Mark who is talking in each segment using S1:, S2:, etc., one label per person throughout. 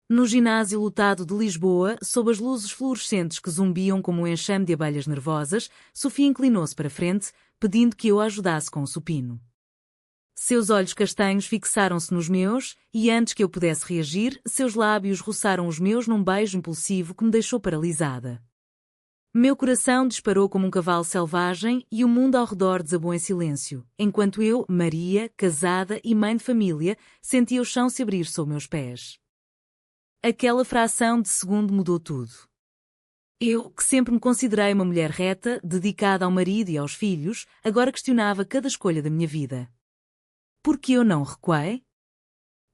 S1: No ginásio lotado de Lisboa, sob as luzes fluorescentes que zumbiam como um enxame de abelhas nervosas, Sofia inclinou-se para frente, pedindo que eu a ajudasse com o supino. Seus olhos castanhos fixaram-se nos meus, e antes que eu pudesse reagir, seus lábios roçaram os meus num beijo impulsivo que me deixou paralisada. Meu coração disparou como um cavalo selvagem e o mundo ao redor desabou em silêncio, enquanto eu, Maria, casada e mãe de família, sentia o chão se abrir sob meus pés. Aquela fração de segundo mudou tudo. Eu, que sempre me considerei uma mulher reta, dedicada ao marido e aos filhos, agora questionava cada escolha da minha vida. Por que eu não recuei?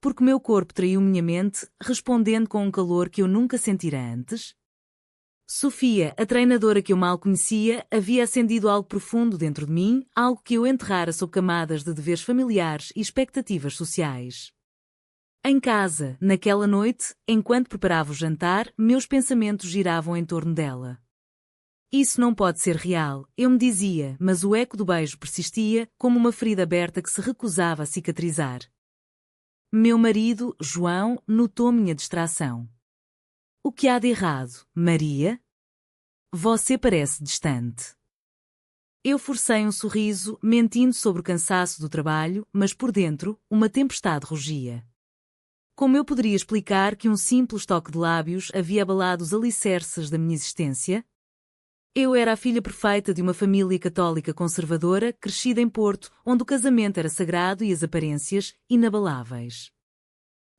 S1: Porque meu corpo traiu minha mente, respondendo com um calor que eu nunca sentira antes? Sofia, a treinadora que eu mal conhecia, havia acendido algo profundo dentro de mim, algo que eu enterrara sob camadas de deveres familiares e expectativas sociais. Em casa, naquela noite, enquanto preparava o jantar, meus pensamentos giravam em torno dela. Isso não pode ser real, eu me dizia, mas o eco do beijo persistia, como uma ferida aberta que se recusava a cicatrizar. Meu marido, João, notou minha distração. O que há de errado, Maria? Você parece distante. Eu forcei um sorriso, mentindo sobre o cansaço do trabalho, mas por dentro, uma tempestade rugia. Como eu poderia explicar que um simples toque de lábios havia abalado os alicerces da minha existência? Eu era a filha perfeita de uma família católica conservadora, crescida em Porto, onde o casamento era sagrado e as aparências inabaláveis.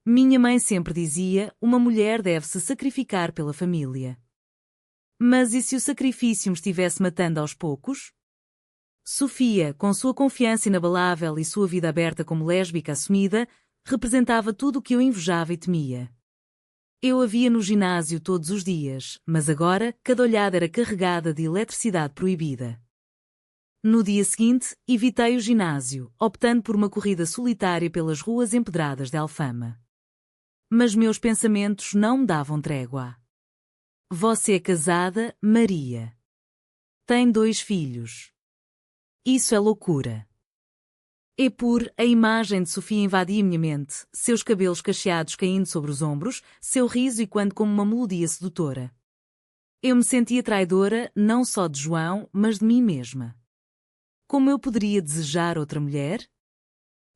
S1: Minha mãe sempre dizia, uma mulher deve se sacrificar pela família. Mas e se o sacrifício me estivesse matando aos poucos? Sofia, com sua confiança inabalável e sua vida aberta como lésbica assumida, representava tudo o que eu invejava e temia. Eu a via no ginásio todos os dias, mas agora cada olhada era carregada de eletricidade proibida. No dia seguinte, evitei o ginásio, optando por uma corrida solitária pelas ruas empedradas de Alfama. Mas meus pensamentos não me davam trégua. Você é casada, Maria. Tem 2 filhos. Isso é loucura. A imagem de Sofia invadia minha mente, seus cabelos cacheados caindo sobre os ombros, seu riso ecoando como uma melodia sedutora. Eu me sentia traidora, não só de João, mas de mim mesma. Como eu poderia desejar outra mulher?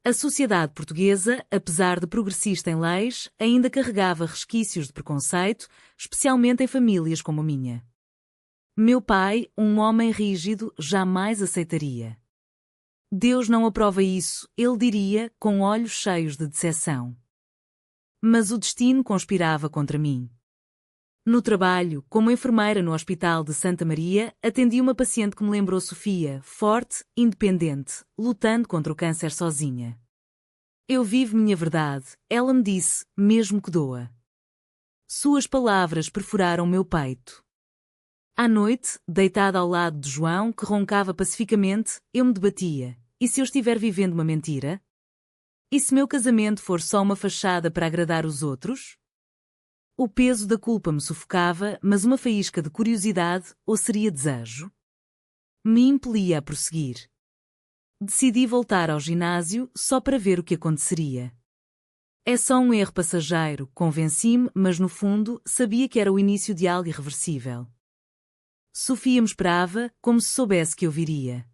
S1: A sociedade portuguesa, apesar de progressista em leis, ainda carregava resquícios de preconceito, especialmente em famílias como a minha. Meu pai, um homem rígido, jamais aceitaria. Deus não aprova isso, ele diria, com olhos cheios de decepção. Mas o destino conspirava contra mim. No trabalho, como enfermeira no Hospital de Santa Maria, atendi uma paciente que me lembrou Sofia, forte, independente, lutando contra o câncer sozinha. Eu vivo minha verdade, ela me disse, mesmo que doa. Suas palavras perfuraram meu peito. À noite, deitada ao lado de João, que roncava pacificamente, eu me debatia. E se eu estiver vivendo uma mentira? E se meu casamento for só uma fachada para agradar os outros? O peso da culpa me sufocava, mas uma faísca de curiosidade, ou seria desejo, me impelia a prosseguir. Decidi voltar ao ginásio só para ver o que aconteceria. É só um erro passageiro, convenci-me, mas no fundo, sabia que era o início de algo irreversível. Sofia me esperava, como se soubesse que eu viria.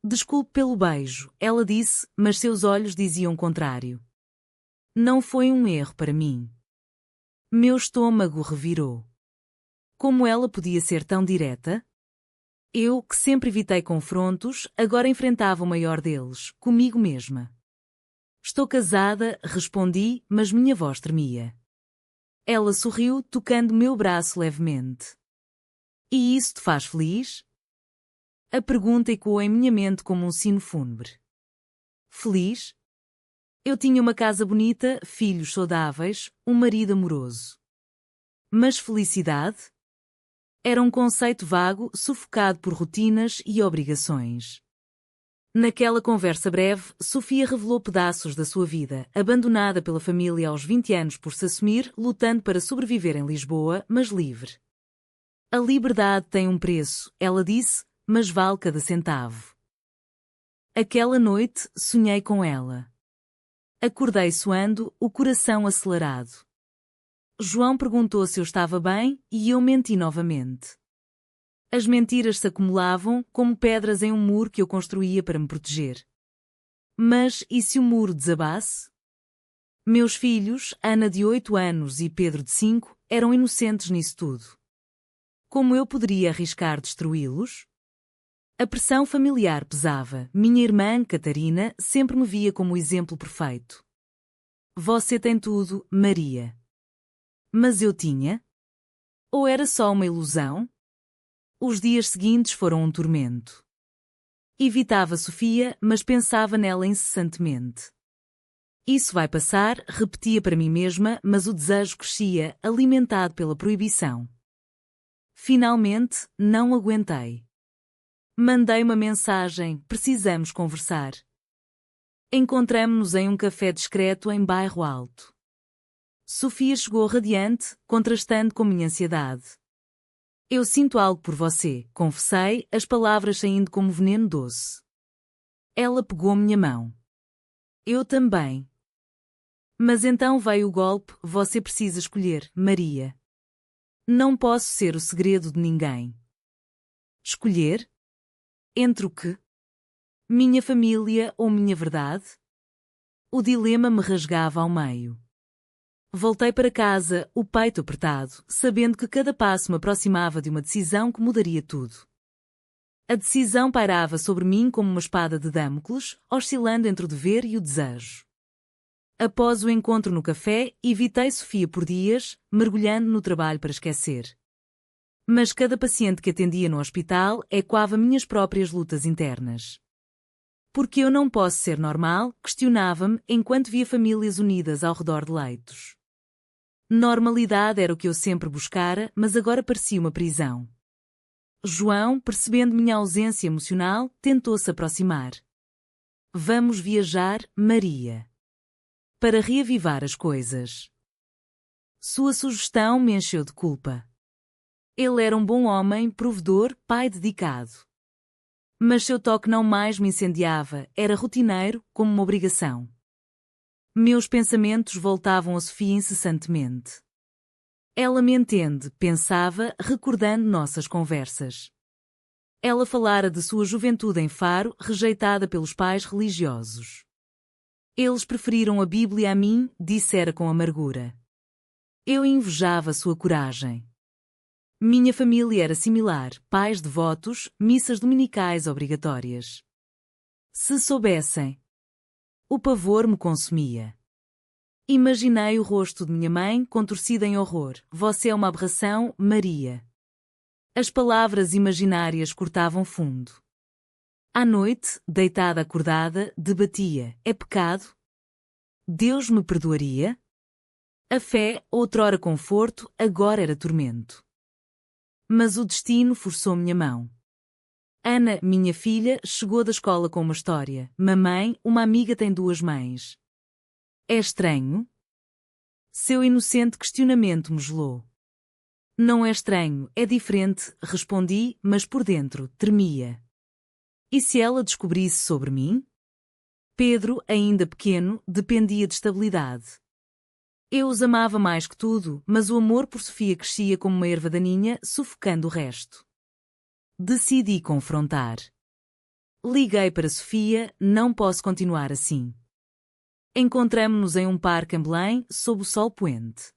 S1: Desculpe pelo beijo, ela disse, mas seus olhos diziam o contrário. Não foi um erro para mim. Meu estômago revirou. Como ela podia ser tão direta? Eu, que sempre evitei confrontos, agora enfrentava o maior deles, comigo mesma. Estou casada, respondi, mas minha voz tremia. Ela sorriu, tocando meu braço levemente. E isso te faz feliz? A pergunta ecoou em minha mente como um sino fúnebre. Feliz? Eu tinha uma casa bonita, filhos saudáveis, um marido amoroso. Mas felicidade? Era um conceito vago, sufocado por rotinas e obrigações. Naquela conversa breve, Sofia revelou pedaços da sua vida, abandonada pela família aos 20 anos por se assumir, lutando para sobreviver em Lisboa, mas livre. A liberdade tem um preço, ela disse, mas vale cada centavo. Aquela noite, sonhei com ela. Acordei suando, o coração acelerado. João perguntou se eu estava bem e eu menti novamente. As mentiras se acumulavam como pedras em um muro que eu construía para me proteger. Mas e se o muro desabasse? Meus filhos, Ana de 8 anos e Pedro de 5, eram inocentes nisso tudo. Como eu poderia arriscar destruí-los? A pressão familiar pesava. Minha irmã, Catarina, sempre me via como o exemplo perfeito. Você tem tudo, Maria. Mas eu tinha? Ou era só uma ilusão? Os dias seguintes foram um tormento. Evitava Sofia, mas pensava nela incessantemente. Isso vai passar, repetia para mim mesma, mas o desejo crescia, alimentado pela proibição. Finalmente, não aguentei. Mandei uma mensagem: precisamos conversar. Encontramo-nos em um café discreto em Bairro Alto. Sofia chegou radiante, contrastando com minha ansiedade. Eu sinto algo por você, confessei, as palavras saindo como veneno doce. Ela pegou minha mão. Eu também. Mas então veio o golpe: você precisa escolher, Maria. Não posso ser o segredo de ninguém. Escolher? Entre o quê? Minha família ou minha verdade? O dilema me rasgava ao meio. Voltei para casa, o peito apertado, sabendo que cada passo me aproximava de uma decisão que mudaria tudo. A decisão pairava sobre mim como uma espada de Damocles, oscilando entre o dever e o desejo. Após o encontro no café, evitei Sofia por dias, mergulhando no trabalho para esquecer. Mas cada paciente que atendia no hospital ecoava minhas próprias lutas internas. Porque eu não posso ser normal, questionava-me, enquanto via famílias unidas ao redor de leitos. Normalidade era o que eu sempre buscara, mas agora parecia uma prisão. João, percebendo minha ausência emocional, tentou-se aproximar. Vamos viajar, Maria. Para reavivar as coisas. Sua sugestão me encheu de culpa. Ele era um bom homem, provedor, pai dedicado. Mas seu toque não mais me incendiava, era rotineiro, como uma obrigação. Meus pensamentos voltavam a Sofia incessantemente. Ela me entende, pensava, recordando nossas conversas. Ela falara de sua juventude em Faro, rejeitada pelos pais religiosos. Eles preferiram a Bíblia a mim, dissera com amargura. Eu invejava sua coragem. Minha família era similar, pais devotos, missas dominicais obrigatórias. Se soubessem. O pavor me consumia. Imaginei o rosto de minha mãe, contorcido em horror. Você é uma aberração, Maria. As palavras imaginárias cortavam fundo. À noite, deitada acordada, debatia: é pecado? Deus me perdoaria? A fé, outrora conforto, agora era tormento. Mas o destino forçou minha mão. Ana, minha filha, chegou da escola com uma história. Mamãe, uma amiga tem 2 mães. É estranho? Seu inocente questionamento me gelou. Não é estranho, é diferente, respondi, mas por dentro, tremia. E se ela descobrisse sobre mim? Pedro, ainda pequeno, dependia de estabilidade. Eu os amava mais que tudo, mas o amor por Sofia crescia como uma erva daninha, sufocando o resto. Decidi confrontar. Liguei para Sofia: não posso continuar assim. Encontramo-nos em um parque em Belém, sob o sol poente.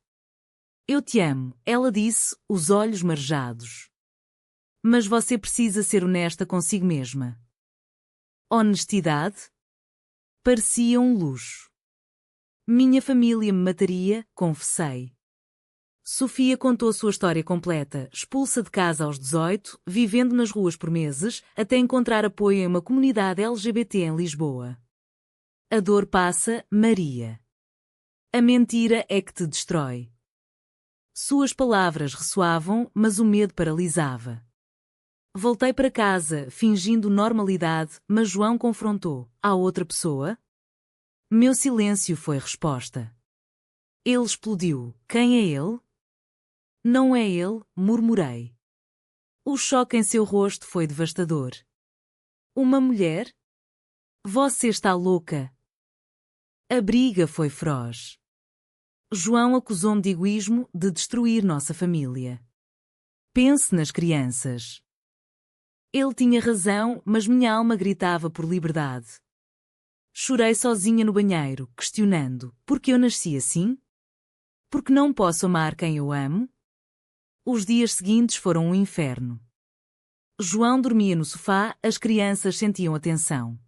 S1: Eu te amo, ela disse, os olhos marejados. Mas você precisa ser honesta consigo mesma. Honestidade? Parecia um luxo. Minha família me mataria, confessei. Sofia contou sua história completa, expulsa de casa aos 18, vivendo nas ruas por meses, até encontrar apoio em uma comunidade LGBT em Lisboa. A dor passa, Maria. A mentira é que te destrói. Suas palavras ressoavam, mas o medo paralisava. Voltei para casa, fingindo normalidade, mas João confrontou: há outra pessoa? Meu silêncio foi resposta. Ele explodiu: quem é ele? Não é ele, murmurei. O choque em seu rosto foi devastador. Uma mulher? Você está louca. A briga foi feroz. João acusou-me de egoísmo, de destruir nossa família. Pense nas crianças. Ele tinha razão, mas minha alma gritava por liberdade. Chorei sozinha no banheiro, questionando: por que eu nasci assim? Porque não posso amar quem eu amo? Os dias seguintes foram um inferno. João dormia no sofá, as crianças sentiam a tensão.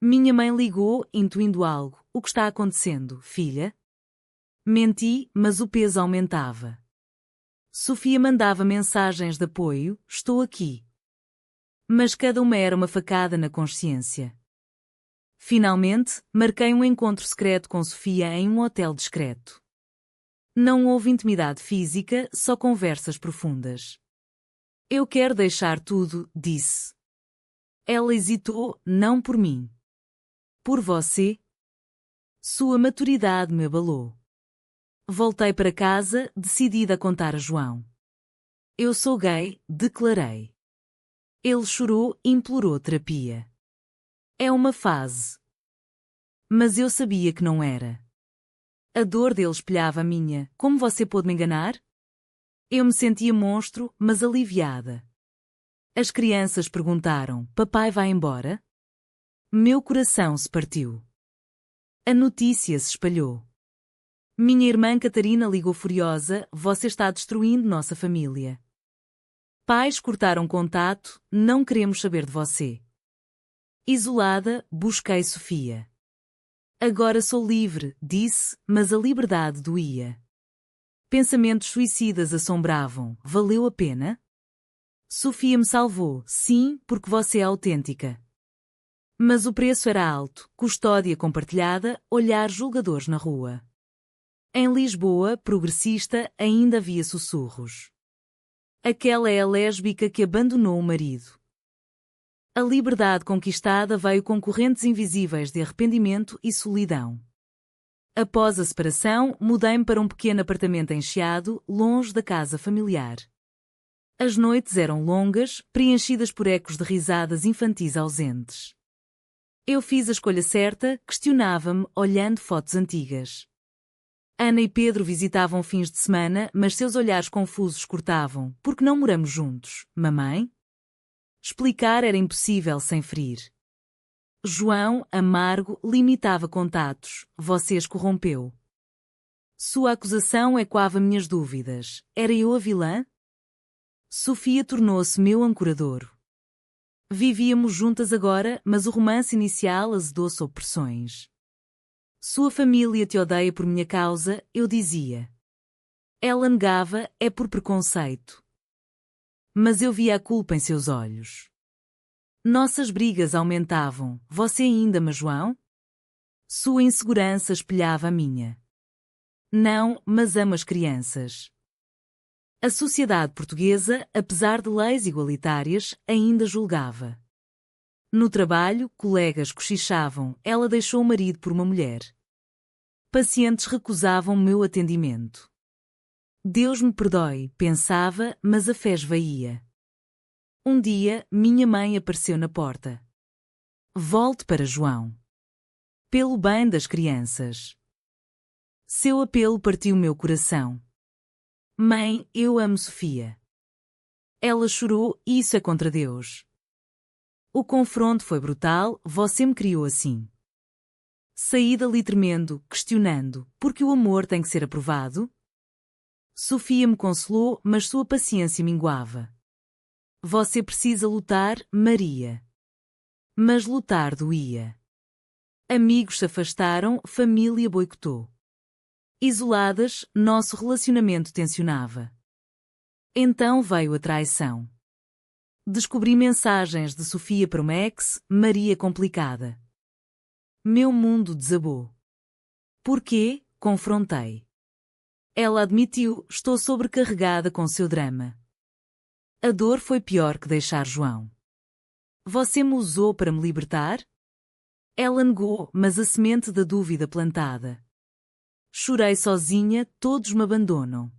S1: Minha mãe ligou, intuindo algo. O que está acontecendo, filha? Menti, mas o peso aumentava. Sofia mandava mensagens de apoio: estou aqui. Mas cada uma era uma facada na consciência. Finalmente, marquei um encontro secreto com Sofia em um hotel discreto. Não houve intimidade física, só conversas profundas. Eu quero deixar tudo, disse. Ela hesitou, não por mim. Por você? Sua maturidade me abalou. Voltei para casa, decidida a contar a João. Eu sou gay, declarei. Ele chorou e implorou terapia. É uma fase. Mas eu sabia que não era. A dor dele espelhava a minha. Como você pôde me enganar? Eu me sentia monstro, mas aliviada. As crianças perguntaram: papai vai embora? Meu coração se partiu. A notícia se espalhou. Minha irmã Catarina ligou furiosa: você está destruindo nossa família. Pais cortaram contato: não queremos saber de você. Isolada, busquei Sofia. Agora sou livre, disse, mas a liberdade doía. Pensamentos suicidas assombravam: valeu a pena? Sofia me salvou, sim, porque você é autêntica. Mas o preço era alto: custódia compartilhada, olhares julgadores na rua. Em Lisboa, progressista, ainda havia sussurros. Aquela é a lésbica que abandonou o marido. A liberdade conquistada veio com correntes invisíveis de arrependimento e solidão. Após a separação, mudei-me para um pequeno apartamento encheado, longe da casa familiar. As noites eram longas, preenchidas por ecos de risadas infantis ausentes. Eu fiz a escolha certa, questionava-me, olhando fotos antigas. Ana e Pedro visitavam fins de semana, mas seus olhares confusos cortavam: por que não moramos juntos, mamãe? Explicar era impossível sem ferir. João, amargo, limitava contatos: você as corrompeu. Sua acusação ecoava minhas dúvidas: era eu a vilã? Sofia tornou-se meu ancoradouro. Vivíamos juntas agora, mas o romance inicial azedou sob pressões. Sua família te odeia por minha causa, eu dizia. Ela negava: é por preconceito. Mas eu via a culpa em seus olhos. Nossas brigas aumentavam: você ainda ama João? Sua insegurança espelhava a minha. Não, mas amo as crianças. A sociedade portuguesa, apesar de leis igualitárias, ainda julgava. No trabalho, colegas cochichavam: ela deixou o marido por uma mulher. Pacientes recusavam meu atendimento. Deus me perdoe, pensava, mas a fé esvaía. Um dia, minha mãe apareceu na porta. Volte para João. Pelo bem das crianças. Seu apelo partiu meu coração. Mãe, eu amo Sofia. Ela chorou: isso é contra Deus. O confronto foi brutal: você me criou assim. Saí dali tremendo, questionando: por que o amor tem que ser aprovado? Sofia me consolou, mas sua paciência minguava. Você precisa lutar, Maria. Mas lutar doía. Amigos se afastaram, família boicotou. Isoladas, nosso relacionamento tensionava. Então veio a traição. Descobri mensagens de Sofia para uma ex, Maria complicada. Meu mundo desabou. Porquê? Confrontei. Ela admitiu: estou sobrecarregada com seu drama. A dor foi pior que deixar João. Você me usou para me libertar? Ela negou, mas a semente da dúvida plantada. Chorei sozinha: todos me abandonam.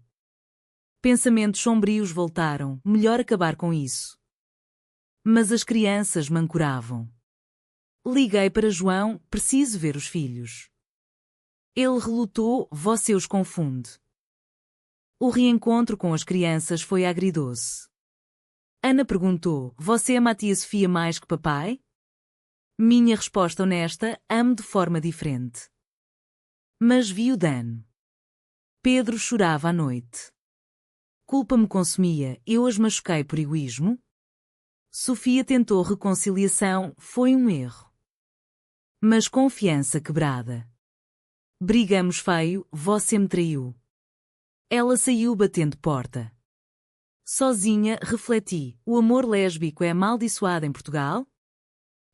S1: Pensamentos sombrios voltaram: melhor acabar com isso. Mas as crianças me ancoravam. Liguei para João: preciso ver os filhos. Ele relutou, você os confunde. O reencontro com as crianças foi agridoce. Ana perguntou, você ama a tia Sofia mais que papai? Minha resposta honesta, amo de forma diferente. Mas vi o dano. Pedro chorava à noite. Culpa me consumia, eu as machuquei por egoísmo? Sofia tentou reconciliação, foi um erro. Mas confiança quebrada. Brigamos feio, você me traiu. Ela saiu batendo porta. Sozinha, refleti, o amor lésbico é amaldiçoado em Portugal?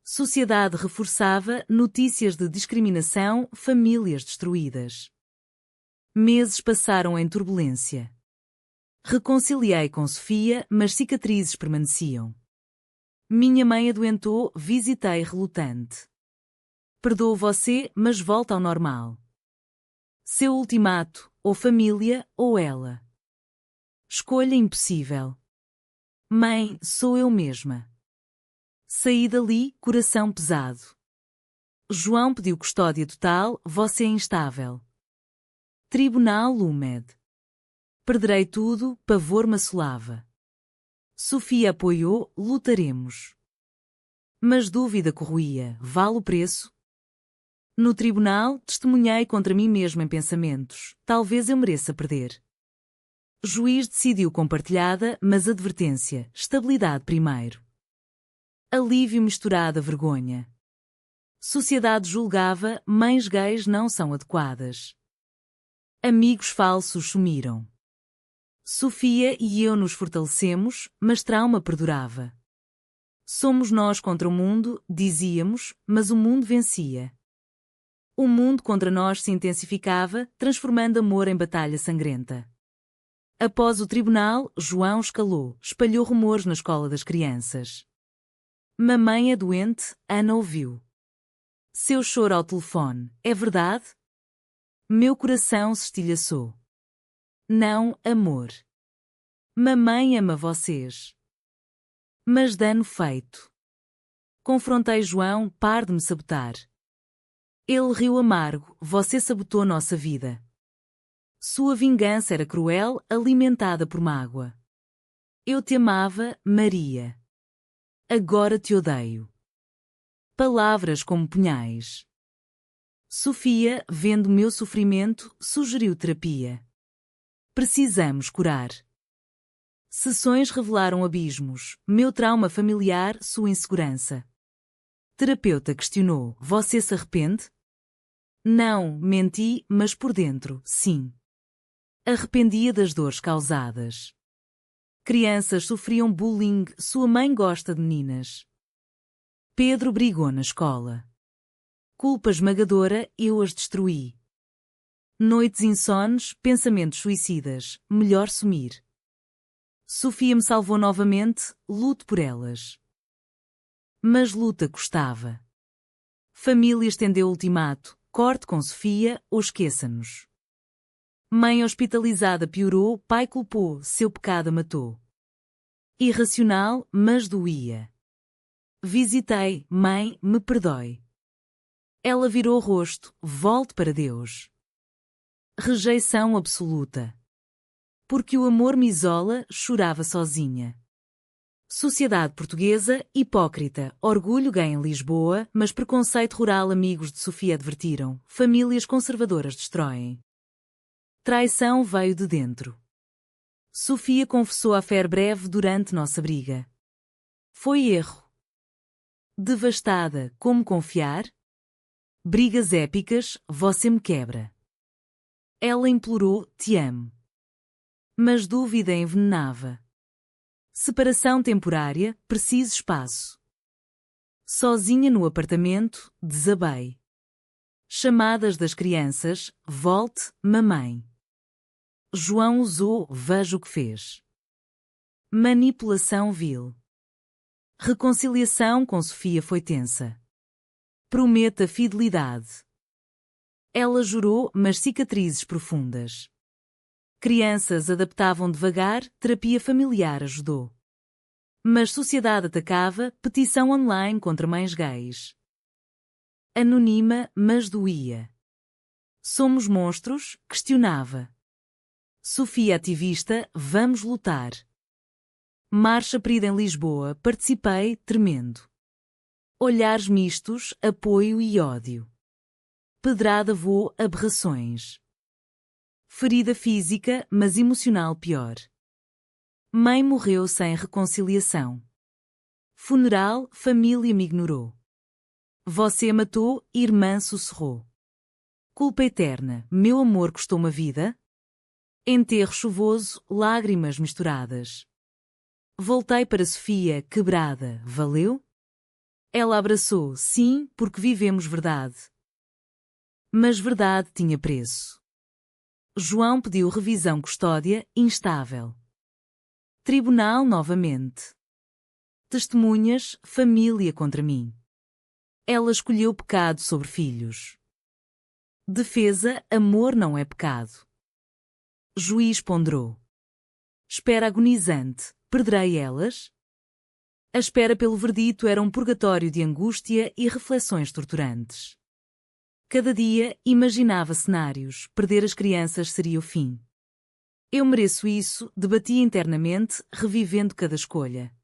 S1: Sociedade reforçava, notícias de discriminação, famílias destruídas. Meses passaram em turbulência. Reconciliei com Sofia, mas cicatrizes permaneciam. Minha mãe adoentou, visitei relutante. Perdoo você, mas volta ao normal. Seu ultimato, ou família, ou ela. Escolha impossível. Mãe, sou eu mesma. Saí dali, coração pesado. João pediu custódia total, você é instável. Tribunal Lumed. Perderei tudo, pavor me assolava. Sofia apoiou, lutaremos. Mas dúvida corroía, vale o preço? No tribunal, testemunhei contra mim mesma em pensamentos, talvez eu mereça perder. Juiz decidiu compartilhada, mas advertência, estabilidade primeiro. Alívio misturado a vergonha. Sociedade julgava, mães gays não são adequadas. Amigos falsos sumiram. Sofia e eu nos fortalecemos, mas trauma perdurava. Somos nós contra o mundo, dizíamos, mas o mundo vencia. O mundo contra nós se intensificava, transformando amor em batalha sangrenta. Após o tribunal, João escalou, espalhou rumores na escola das crianças. Mamãe é doente, Ana ouviu. Seu choro ao telefone, é verdade? Meu coração se estilhaçou. Não, amor. Mamãe ama vocês. Mas dano feito. Confrontei João, par de me sabotar. Ele riu amargo, você sabotou nossa vida. Sua vingança era cruel, alimentada por mágoa. Eu te amava, Maria. Agora te odeio. Palavras como punhais. Sofia, vendo meu sofrimento, sugeriu terapia. Precisamos curar. Sessões revelaram abismos, meu trauma familiar, sua insegurança. Terapeuta questionou, você se arrepende? Não, menti, mas por dentro, sim. Arrependia das dores causadas. Crianças sofriam bullying, sua mãe gosta de meninas. Pedro brigou na escola. Culpa esmagadora, eu as destruí. Noites insones, pensamentos suicidas, melhor sumir. Sofia me salvou novamente, luto por elas. Mas luta custava. Família estendeu ultimato, corte com Sofia ou esqueça-nos. Mãe hospitalizada piorou, pai culpou, seu pecado a matou. Irracional, mas doía. Visitei, mãe, me perdoe. Ela virou o rosto, volte para Deus. Rejeição absoluta. Porque o amor me isola, chorava sozinha. Sociedade portuguesa, hipócrita, orgulho ganha em Lisboa, mas preconceito rural amigos de Sofia advertiram, famílias conservadoras destroem. Traição veio de dentro. Sofia confessou a fé breve durante nossa briga. Foi erro. Devastada, como confiar? Brigas épicas, você me quebra. Ela implorou, te amo. Mas dúvida envenenava. Separação temporária, preciso espaço. Sozinha no apartamento, desabei. Chamadas das crianças, volte, mamãe. João usou, veja o que fez. Manipulação vil. Reconciliação com Sofia foi tensa. Prometa fidelidade. Ela jurou, mas cicatrizes profundas. Crianças adaptavam devagar, terapia familiar ajudou. Mas sociedade atacava, petição online contra mães gays. Anonima, mas doía. Somos monstros? Questionava. Sofia ativista, vamos lutar. Marcha Perida em Lisboa, participei, tremendo. Olhares mistos, apoio e ódio. Pedrada voou, aberrações. Ferida física, mas emocional pior. Mãe morreu sem reconciliação. Funeral, família me ignorou. Você matou, irmã sussurrou. Culpa eterna, meu amor custou-me a vida? Enterro chuvoso, lágrimas misturadas. Voltei para Sofia, quebrada, valeu? Ela abraçou, sim, porque vivemos verdade. Mas verdade tinha preço. João pediu revisão custódia, instável. Tribunal novamente. Testemunhas, família contra mim. Ela escolheu pecado sobre filhos. Defesa, amor não é pecado. Juiz ponderou. Espera agonizante, perderei elas? A espera pelo verdito era um purgatório de angústia e reflexões torturantes. Cada dia imaginava cenários, perder as crianças seria o fim. Eu mereço isso, debatia internamente, revivendo cada escolha.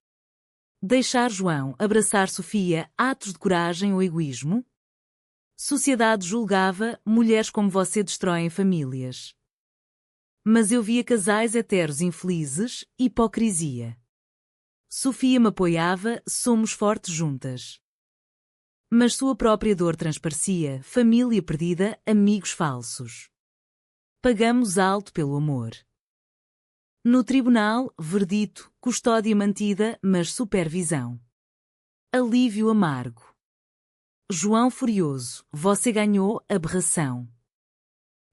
S1: Deixar João abraçar Sofia, atos de coragem ou egoísmo? Sociedade julgava, mulheres como você destroem famílias. Mas eu via casais heteros infelizes, hipocrisia. Sofia me apoiava, somos fortes juntas. Mas sua própria dor transparecia, família perdida, amigos falsos. Pagamos alto pelo amor. No tribunal, verdito, custódia mantida, mas supervisão. Alívio amargo. João furioso, você ganhou, aberração.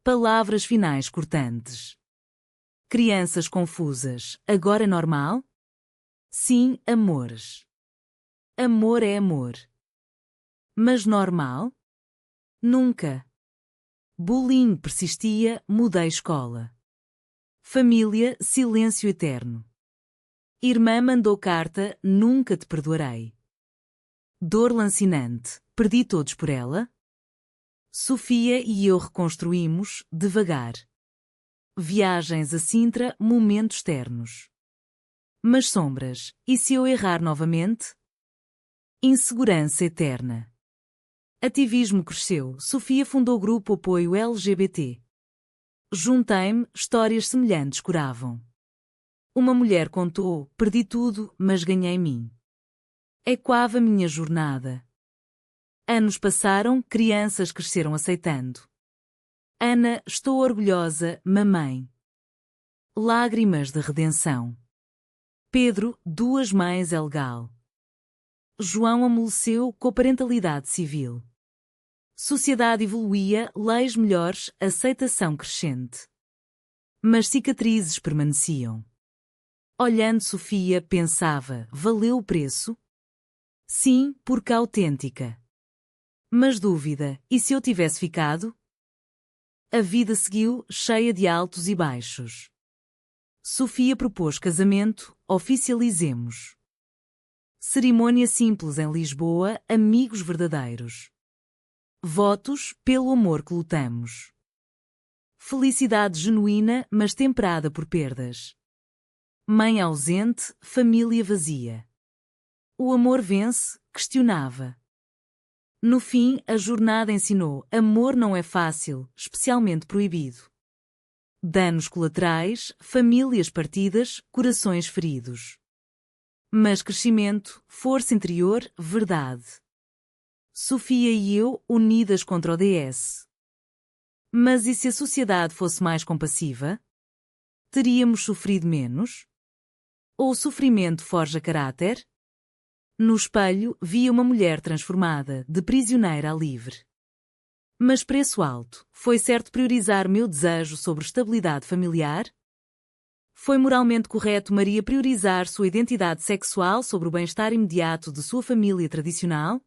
S1: Palavras finais cortantes. Crianças confusas, agora é normal? Sim, amores. Amor é amor. Mas normal? Nunca. Bullying persistia, mudei escola. Família, silêncio eterno. Irmã mandou carta, nunca te perdoarei. Dor lancinante, perdi todos por ela? Sofia e eu reconstruímos, devagar. Viagens a Sintra, momentos ternos. Mas sombras, e se eu errar novamente? Insegurança eterna. Ativismo cresceu, Sofia fundou o grupo Apoio LGBT. Juntei-me, histórias semelhantes curavam. Uma mulher contou, perdi tudo, mas ganhei mim. Ecoava minha jornada. Anos passaram, crianças cresceram aceitando. Ana, estou orgulhosa, mamãe. Lágrimas de redenção. Pedro, duas mães é legal. João amoleceu, coparentalidade civil. Sociedade evoluía, leis melhores, aceitação crescente. Mas cicatrizes permaneciam. Olhando Sofia, pensava, valeu o preço? Sim, porque autêntica. Mas dúvida, e se eu tivesse ficado? A vida seguiu, cheia de altos e baixos. Sofia propôs casamento, oficializemos. Cerimônia simples em Lisboa, amigos verdadeiros. Votos, pelo amor que lutamos. Felicidade genuína, mas temperada por perdas. Mãe ausente, família vazia. O amor vence, questionava. No fim, a jornada ensinou, amor não é fácil, especialmente proibido. Danos colaterais, famílias partidas, corações feridos. Mas crescimento, força interior, verdade. Sofia e eu, unidas contra o DS. Mas e se a sociedade fosse mais compassiva? Teríamos sofrido menos? Ou o sofrimento forja caráter? No espelho, via uma mulher transformada, de prisioneira a livre. Mas preço alto, foi certo priorizar meu desejo sobre estabilidade familiar? Foi moralmente correto Maria priorizar sua identidade sexual sobre o bem-estar imediato de sua família tradicional?